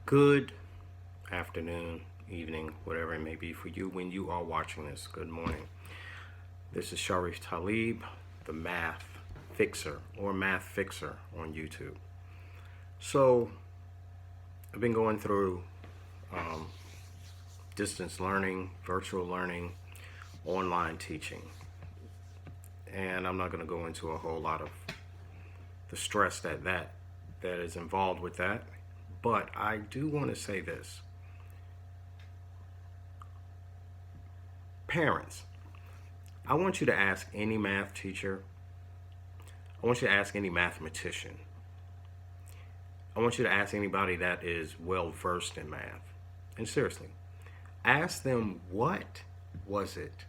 Good afternoon, evening, whatever it may be for you when you are watching this. Good morning. This is Sharif Talib, the Math Fixer or Math Fixer on YouTube. So, I've been going through distance learning, virtual learning, online teaching. And I'm not going to go into a whole lot of the stress that is involved with that. But I do want to say this. Parents, I want you to ask any math teacher. I want you to ask any mathematician. I want you to ask anybody that is well versed in math. And seriously, ask them what was it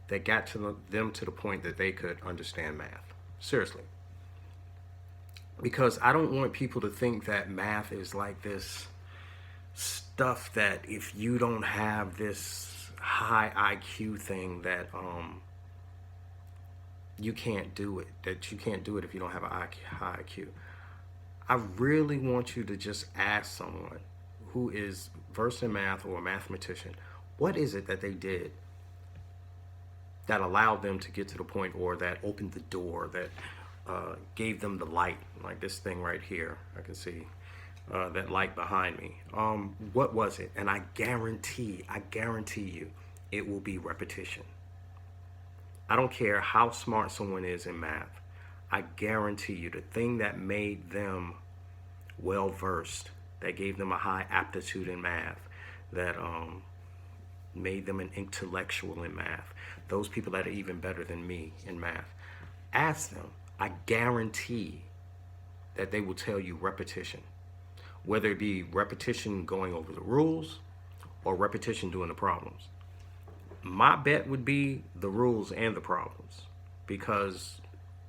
that got them to the point that they could understand math. Seriously. Because I don't want people to think that math is like this stuff that if you don't have this high IQ thing that you can't do it. That you can't do it if you don't have a high IQ. I really want you to just ask someone who is versed in math or a mathematician, what is it that they did that allowed them to get to the point, or that opened the door, that gave them the light, like this thing right here. I can see that light behind me. What was it? And I guarantee you, it will be repetition. I don't care how smart someone is in math. I guarantee you the thing that made them well versed, that gave them a high aptitude in math, that made them an intellectual in math, those people that are even better than me in math, ask them. I guarantee that they will tell you repetition, whether it be repetition going over the rules or repetition doing the problems. My bet would be the rules and the problems, because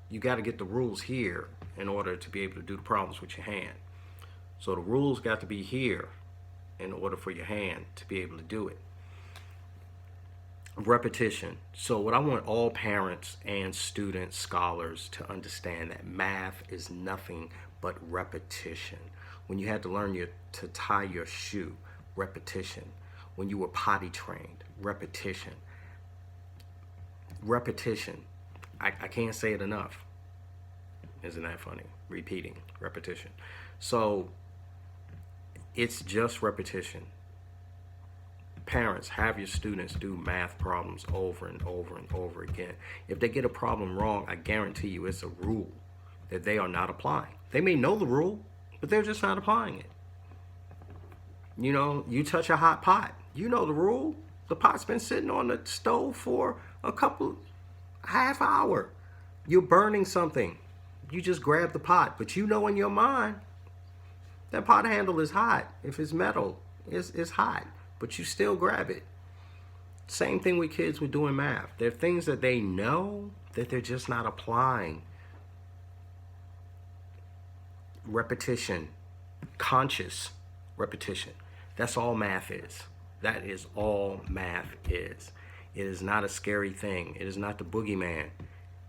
you got to get the rules here in order to be able to do the problems with your hand. So the rules got to be here in order for your hand to be able to do it. Repetition. So what I want all parents and students, scholars to understand, that math is nothing but repetition. When you had to learn to tie your shoe, repetition. When you were potty trained, repetition. Repetition. I can't say it enough. Isn't that funny? Repeating, repetition. So it's just repetition. Parents, have your students do math problems over and over and over again. If they get a problem wrong, I guarantee you it's a rule that they are not applying. They may know the rule, but they're just not applying it. You know, you touch a hot pot. You know the rule. The pot's been sitting on the stove for half hour. You're burning something. You just grab the pot, but you know in your mind that pot handle is hot. If it's metal, it's hot. But you still grab it. Same thing with kids with doing math. There are things that they know that they're just not applying. Repetition, conscious repetition. That's all math is. That is all math is. It is not a scary thing. It is not the boogeyman.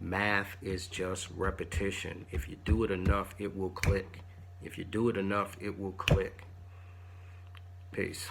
Math is just repetition. If you do it enough, it will click. If you do it enough, it will click. Peace.